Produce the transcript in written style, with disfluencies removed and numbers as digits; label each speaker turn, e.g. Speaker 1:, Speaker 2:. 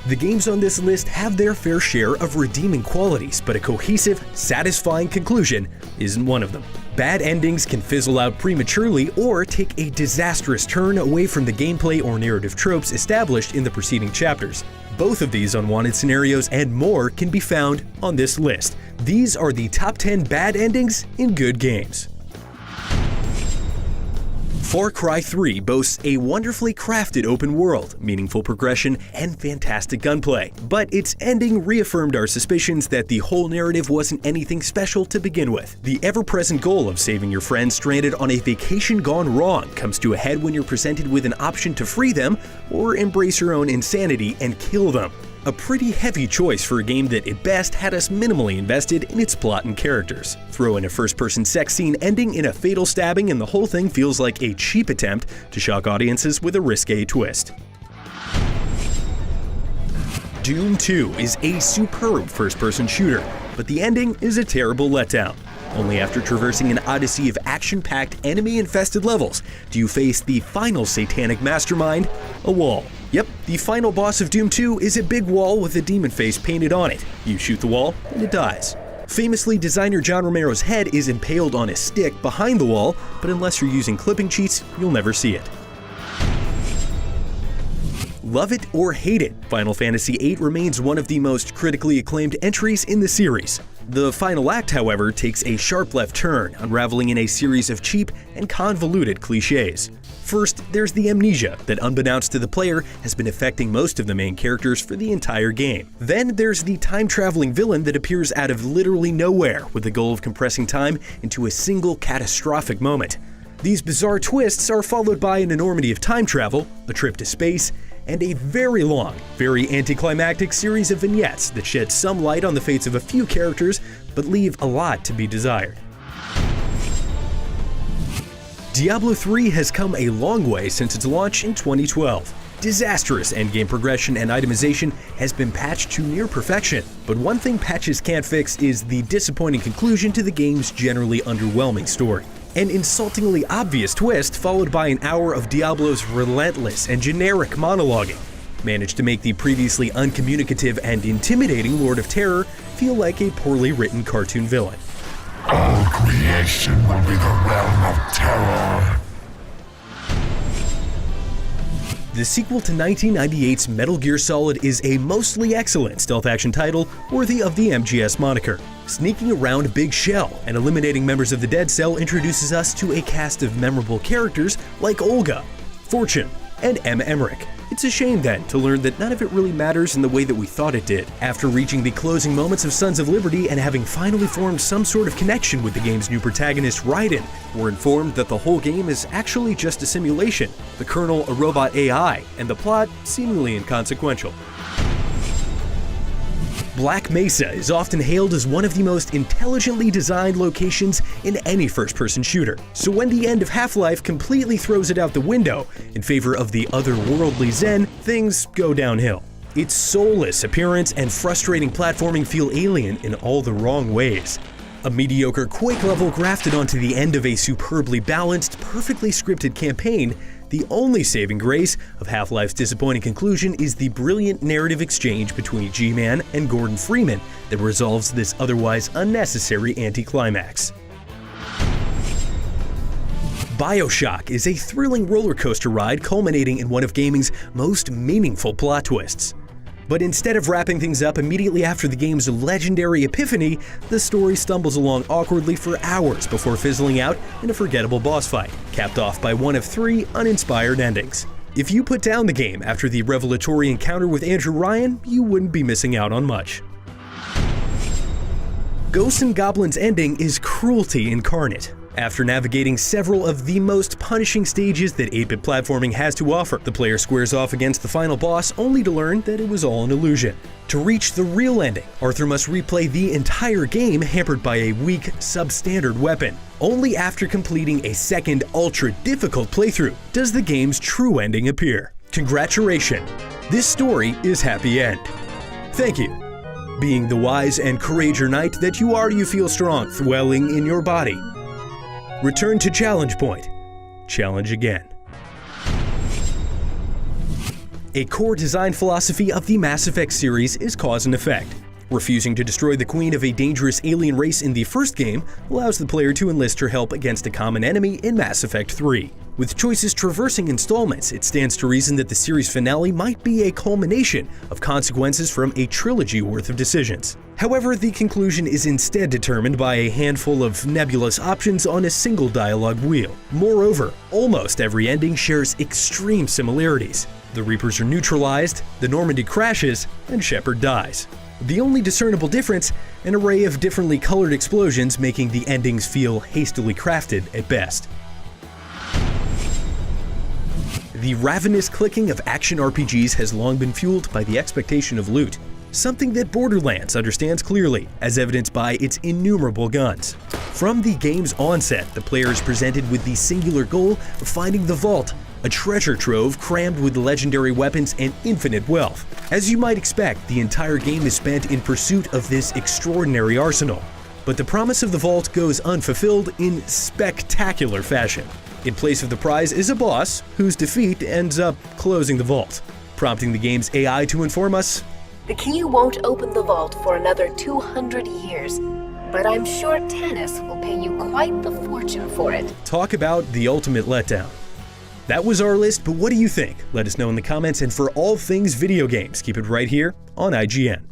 Speaker 1: The games on this list have their fair share of redeeming qualities, but a cohesive, satisfying conclusion isn't one of them. Bad endings can fizzle out prematurely or take a disastrous turn away from the gameplay or narrative tropes established in the preceding chapters. Both of these unwanted scenarios and more can be found on this list. These are the top 10 bad endings in good games. Far Cry 3 boasts a wonderfully crafted open world, meaningful progression, and fantastic gunplay, but its ending reaffirmed our suspicions that the whole narrative wasn't anything special to begin with. The ever-present goal of saving your friends stranded on a vacation gone wrong comes to a head when you're presented with an option to free them or embrace your own insanity and kill them. A pretty heavy choice for a game that at best had us minimally invested in its plot and characters. Throw in a first-person sex scene ending in a fatal stabbing and the whole thing feels like a cheap attempt to shock audiences with a risque twist. Doom 2 is a superb first-person shooter, but the ending is a terrible letdown. Only after traversing an odyssey of action-packed, enemy-infested levels do you face the final satanic mastermind, a wall. Yep, the final boss of Doom 2 is a big wall with a demon face painted on it. You shoot the wall, and it dies. Famously, designer John Romero's head is impaled on a stick behind the wall, but unless you're using clipping cheats, you'll never see it. Love it or hate it, Final Fantasy VIII remains one of the most critically acclaimed entries in the series. The final act, however, takes a sharp left turn, unraveling in a series of cheap and convoluted cliches. First, there's the amnesia that, unbeknownst to the player, has been affecting most of the main characters for the entire game. Then there's the time-traveling villain that appears out of literally nowhere with the goal of compressing time into a single catastrophic moment. These bizarre twists are followed by an enormity of time travel, a trip to space, and a very long, very anticlimactic series of vignettes that shed some light on the fates of a few characters, but leave a lot to be desired. Diablo 3 has come a long way since its launch in 2012. Disastrous endgame progression and itemization has been patched to near perfection, but one thing patches can't fix is the disappointing conclusion to the game's generally underwhelming story. An insultingly obvious twist followed by an hour of Diablo's relentless and generic monologuing managed to make the previously uncommunicative and intimidating Lord of Terror feel like a poorly written cartoon villain.
Speaker 2: All creation will be the realm of terror.
Speaker 1: The sequel to 1998's Metal Gear Solid is a mostly excellent stealth action title worthy of the MGS moniker. Sneaking around Big Shell and eliminating members of the Dead Cell introduces us to a cast of memorable characters like Olga, Fortune, and M. Emmerich. It's a shame then to learn that none of it really matters in the way that we thought it did. After reaching the closing moments of Sons of Liberty and having finally formed some sort of connection with the game's new protagonist, Raiden, we're informed that the whole game is actually just a simulation, the kernel a robot AI, and the plot seemingly inconsequential. Black Mesa is often hailed as one of the most intelligently designed locations in any first-person shooter. So when the end of Half-Life completely throws it out the window in favor of the otherworldly Zen, things go downhill. Its soulless appearance and frustrating platforming feel alien in all the wrong ways. A mediocre Quake level grafted onto the end of a superbly balanced, perfectly scripted campaign, the only saving grace of Half-Life's disappointing conclusion is the brilliant narrative exchange between G-Man and Gordon Freeman that resolves this otherwise unnecessary anticlimax. BioShock is a thrilling roller coaster ride culminating in one of gaming's most meaningful plot twists. But instead of wrapping things up immediately after the game's legendary epiphany, the story stumbles along awkwardly for hours before fizzling out in a forgettable boss fight, capped off by one of 3 uninspired endings. If you put down the game after the revelatory encounter with Andrew Ryan, you wouldn't be missing out on much. Ghosts 'n Goblins' ending is cruelty incarnate. After navigating several of the most punishing stages that 8-bit platforming has to offer, the player squares off against the final boss only to learn that it was all an illusion. To reach the real ending, Arthur must replay the entire game hampered by a weak, substandard weapon. Only after completing a second, ultra-difficult playthrough does the game's true ending appear. Congratulations! This story is happy end. Thank you. Being the wise and courageous knight that you are, you feel strong dwelling in your body. Return to challenge point. Challenge again. A core design philosophy of the Mass Effect series is cause and effect. Refusing to destroy the queen of a dangerous alien race in the first game allows the player to enlist her help against a common enemy in Mass Effect 3. With choices traversing installments, it stands to reason that the series finale might be a culmination of consequences from a trilogy worth of decisions. However, the conclusion is instead determined by a handful of nebulous options on a single dialogue wheel. Moreover, almost every ending shares extreme similarities. The Reapers are neutralized, the Normandy crashes, and Shepard dies. The only discernible difference, an array of differently colored explosions making the endings feel hastily crafted at best. The ravenous clicking of action RPGs has long been fueled by the expectation of loot, something that Borderlands understands clearly, as evidenced by its innumerable guns. From the game's onset, the player is presented with the singular goal of finding the vault, a treasure trove crammed with legendary weapons and infinite wealth. As you might expect, the entire game is spent in pursuit of this extraordinary arsenal. But the promise of the vault goes unfulfilled in spectacular fashion. In place of the prize is a boss, whose defeat ends up closing the vault, prompting the game's AI to inform us,
Speaker 3: "The key won't open the vault for another 200 years, but I'm sure Tanis will pay you quite the fortune for it."
Speaker 1: Talk about the ultimate letdown. That was our list, but what do you think? Let us know in the comments, and for all things video games, keep it right here on IGN.